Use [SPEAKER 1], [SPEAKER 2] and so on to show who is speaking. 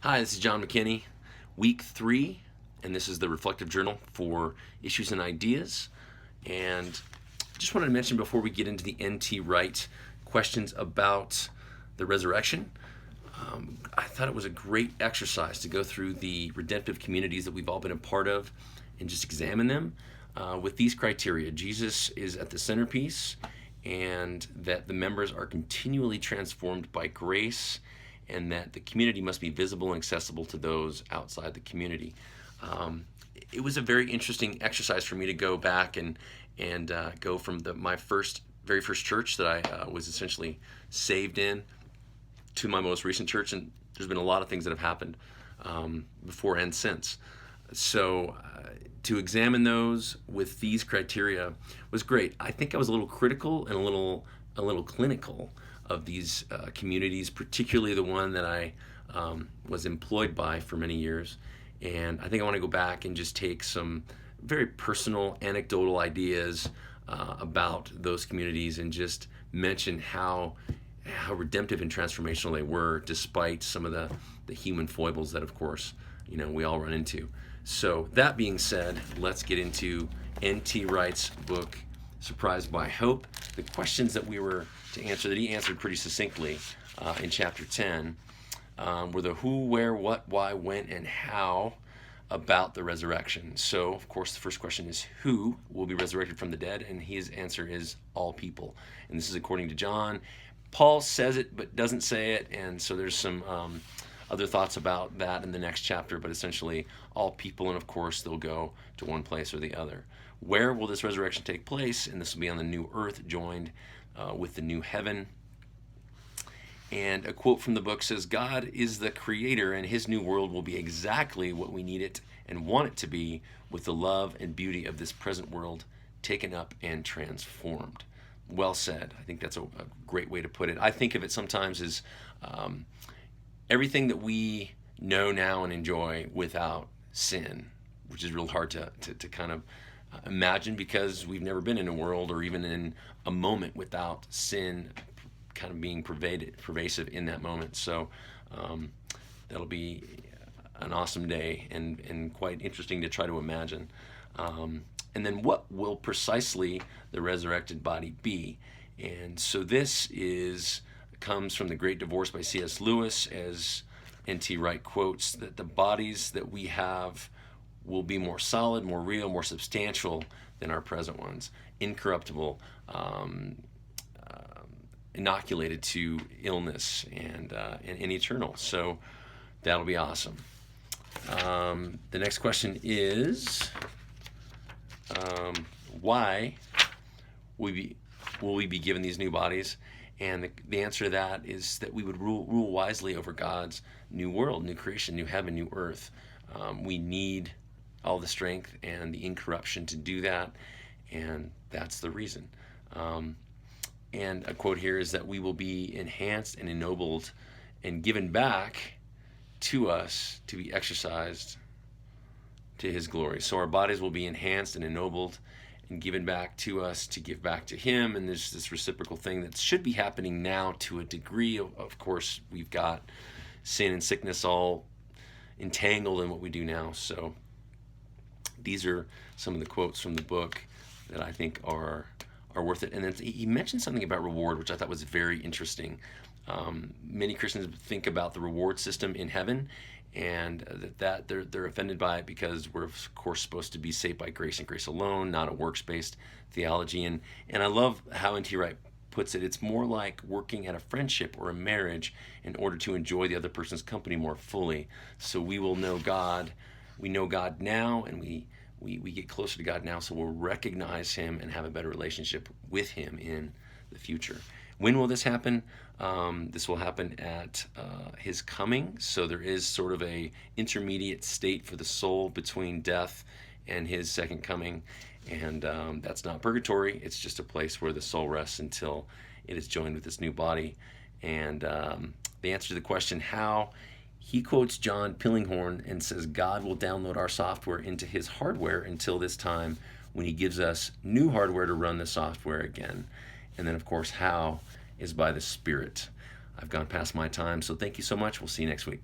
[SPEAKER 1] Hi, this is John McKinney, week 3, and this is the reflective journal for issues and ideas. And just wanted to mention before we get into the N.T. Wright questions about the resurrection, I thought it was a great exercise to go through the redemptive communities that we've all been a part of and just examine them with these criteria. Jesus is at the centerpiece, and that the members are continually transformed by grace, and that the community must be visible and accessible to those outside the community. It was a very interesting exercise for me to go back and go from my very first church that I was essentially saved in to my most recent church, and there's been a lot of things that have happened before and since. So to examine those with these criteria was great. I think I was a little critical and a little clinical of these communities, particularly the one that I was employed by for many years. And I think I want to go back and just take some very personal, anecdotal ideas about those communities and just mention how redemptive and transformational they were, despite some of the human foibles that, of course, we all run into. So that being said, let's get into N.T. Wright's book, Surprised by Hope. The questions that we were to answer, that he answered pretty succinctly in chapter 10, were the who, where, what, why, when, and how about the resurrection. So, of course, the first question is who will be resurrected from the dead, and his answer is all people. And this is according to John. Paul says it but doesn't say it, and so there's some other thoughts about that in the next chapter, but essentially all people, and of course they'll go to one place or the other. Where will this resurrection take place? And this will be on the new earth, joined with the new heaven. And a quote from the book says, God is the creator, and his new world will be exactly what we need it and want it to be, with the love and beauty of this present world taken up and transformed. Well said. I think that's a great way to put it. I think of it sometimes as everything that we know now and enjoy without sin, which is real hard to kind of imagine, because we've never been in a world or even in a moment without sin kind of being pervasive in that moment. So that'll be an awesome day and quite interesting to try to imagine. And then what will precisely the resurrected body be? And so this comes from The Great Divorce by C.S. Lewis, as N.T. Wright quotes, that the bodies that we have will be more solid, more real, more substantial than our present ones, incorruptible, inoculated to illness, and eternal. So that'll be awesome. The next question is, why will we be given these new bodies? And the answer to that is that we would rule wisely over God's new world, new creation, new heaven, new earth. We need all the strength and the incorruption to do that, and that's the reason. And a quote here is that we will be enhanced and ennobled and given back to us to be exercised to his glory. So our bodies will be enhanced and ennobled and given back to us to give back to him. And there's this reciprocal thing that should be happening now to a degree. Of course, we've got sin and sickness all entangled in what we do now. So these are some of the quotes from the book that I think are worth it. And then he mentioned something about reward, which I thought was very interesting. Many Christians think about the reward system in heaven, and that they're offended by it because we're, of course, supposed to be saved by grace and grace alone, not a works-based theology. And I love how N.T. Wright puts it. It's more like working at a friendship or a marriage in order to enjoy the other person's company more fully. So we will know God. We know God now, and we get closer to God now, so we'll recognize him and have a better relationship with him in the future. When will this happen? This will happen at his coming. So there is sort of a intermediate state for the soul between death and his second coming. And that's not purgatory. It's just a place where the soul rests until it is joined with this new body. And the answer to the question, how, he quotes John Pillinghorn and says, God will download our software into his hardware until this time when he gives us new hardware to run the software again. And then, of course, how is by the Spirit. I've gone past my time, so thank you so much. We'll see you next week.